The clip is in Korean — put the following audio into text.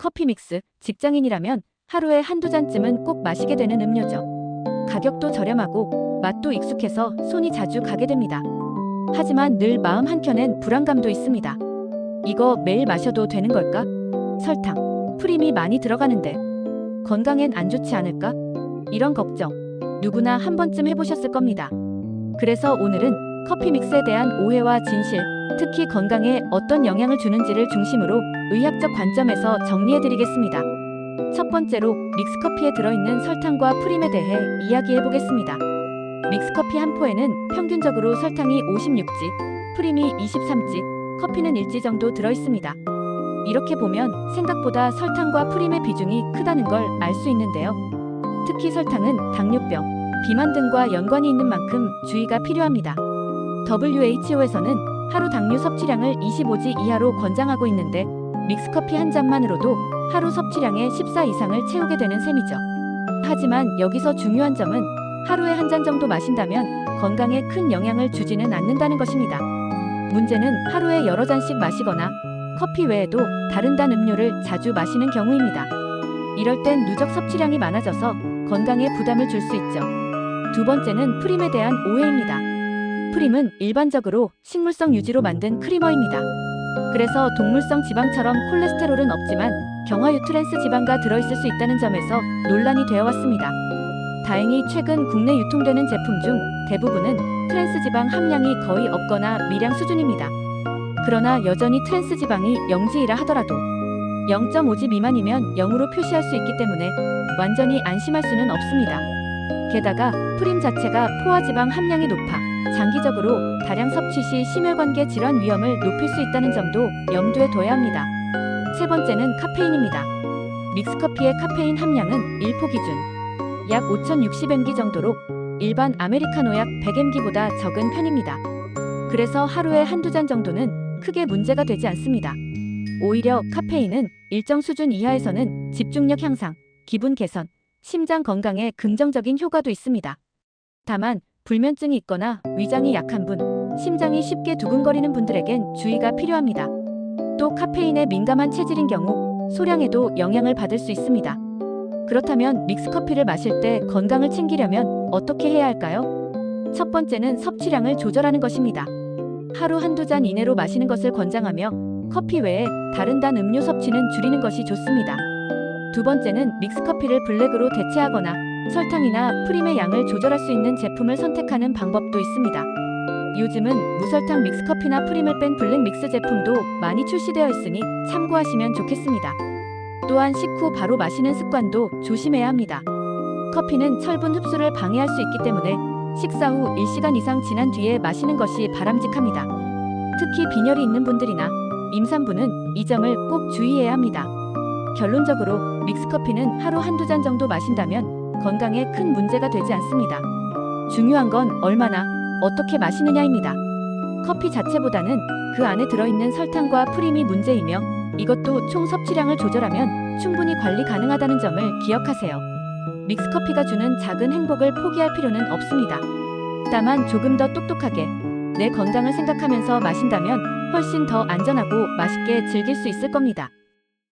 커피 믹스, 직장인이라면 하루에 한두 잔쯤은 꼭 마시게 되는 음료죠. 가격도 저렴하고 맛도 익숙해서 손이 자주 가게 됩니다. 하지만 늘 마음 한켠엔 불안감도 있습니다. 이거 매일 마셔도 되는 걸까? 설탕, 프림이 많이 들어가는데 건강엔 안 좋지 않을까? 이런 걱정 누구나 한 번쯤 해보셨을 겁니다. 그래서 오늘은 커피 믹스에 대한 오해와 진실, 특히 건강에 어떤 영향을 주는지를 중심으로 의학적 관점에서 정리해드리겠습니다. 첫 번째로 믹스커피에 들어있는 설탕과 프림에 대해 이야기해보겠습니다. 믹스커피 한 포에는 평균적으로 설탕이 56지, 프림이 23지, 커피는 1지 정도 들어있습니다. 이렇게 보면 생각보다 설탕과 프림의 비중이 크다는 걸 알 수 있는데요. 특히 설탕은 당뇨병, 비만 등과 연관이 있는 만큼 주의가 필요합니다. WHO에서는 하루 당류 섭취량을 25지 이하로 권장하고 있는데 믹스커피 한 잔만으로도 하루 섭취량의 14 이상을 채우게 되는 셈이죠. 하지만 여기서 중요한 점은 하루에 한 잔 정도 마신다면 건강에 큰 영향을 주지는 않는다는 것입니다. 문제는 하루에 여러 잔씩 마시거나 커피 외에도 다른 단 음료를 자주 마시는 경우입니다. 이럴 땐 누적 섭취량이 많아져서 건강에 부담을 줄 수 있죠. 두 번째는 프림에 대한 오해입니다. 프림은 일반적으로 식물성 유지로 만든 크리머입니다. 그래서 동물성 지방처럼 콜레스테롤은 없지만 경화유 트랜스 지방가 들어있을 수 있다는 점에서 논란이 되어 왔습니다. 다행히 최근 국내 유통되는 제품 중 대부분은 트랜스 지방 함량이 거의 없거나 미량 수준입니다. 그러나 여전히 트랜스 지방이 0지이라 하더라도 0.5지 미만이면 0으로 표시할 수 있기 때문에 완전히 안심할 수는 없습니다. 게다가 프림 자체가 포화지방 함량이 높아 장기적으로 다량 섭취 시 심혈관계 질환 위험을 높일 수 있다는 점도 염두에 둬야 합니다. 세 번째는 카페인입니다. 믹스커피의 카페인 함량은 1포 기준 약 5060mg 정도로 일반 아메리카노 약 100mg보다 적은 편입니다. 그래서 하루에 한두 잔 정도는 크게 문제가 되지 않습니다. 오히려 카페인은 일정 수준 이하에서는 집중력 향상, 기분 개선, 심장 건강에 긍정적인 효과도 있습니다. 다만 불면증이 있거나 위장이 약한 분, 심장이 쉽게 두근거리는 분들에겐 주의가 필요합니다. 또 카페인에 민감한 체질인 경우 소량에도 영향을 받을 수 있습니다. 그렇다면 믹스커피를 마실 때 건강을 챙기려면 어떻게 해야 할까요? 첫 번째는 섭취량을 조절하는 것입니다. 하루 한두 잔 이내로 마시는 것을 권장하며 커피 외에 다른 단 음료 섭취는 줄이는 것이 좋습니다. 두 번째는 믹스커피를 블랙으로 대체하거나 설탕이나 프림의 양을 조절할 수 있는 제품을 선택하는 방법도 있습니다. 요즘은 무설탕 믹스커피나 프림을 뺀 블랙 믹스 제품도 많이 출시되어 있으니 참고하시면 좋겠습니다. 또한 식후 바로 마시는 습관도 조심해야 합니다. 커피는 철분 흡수를 방해할 수 있기 때문에 식사 후 1시간 이상 지난 뒤에 마시는 것이 바람직합니다. 특히 빈혈이 있는 분들이나 임산부는 이 점을 꼭 주의해야 합니다. 결론적으로 믹스커피는 하루 한두 잔 정도 마신다면 건강에 큰 문제가 되지 않습니다. 중요한 건 얼마나, 어떻게 마시느냐입니다. 커피 자체보다는 그 안에 들어있는 설탕과 프림이 문제이며 이것도 총 섭취량을 조절하면 충분히 관리 가능하다는 점을 기억하세요. 믹스커피가 주는 작은 행복을 포기할 필요는 없습니다. 다만 조금 더 똑똑하게 내 건강을 생각하면서 마신다면 훨씬 더 안전하고 맛있게 즐길 수 있을 겁니다.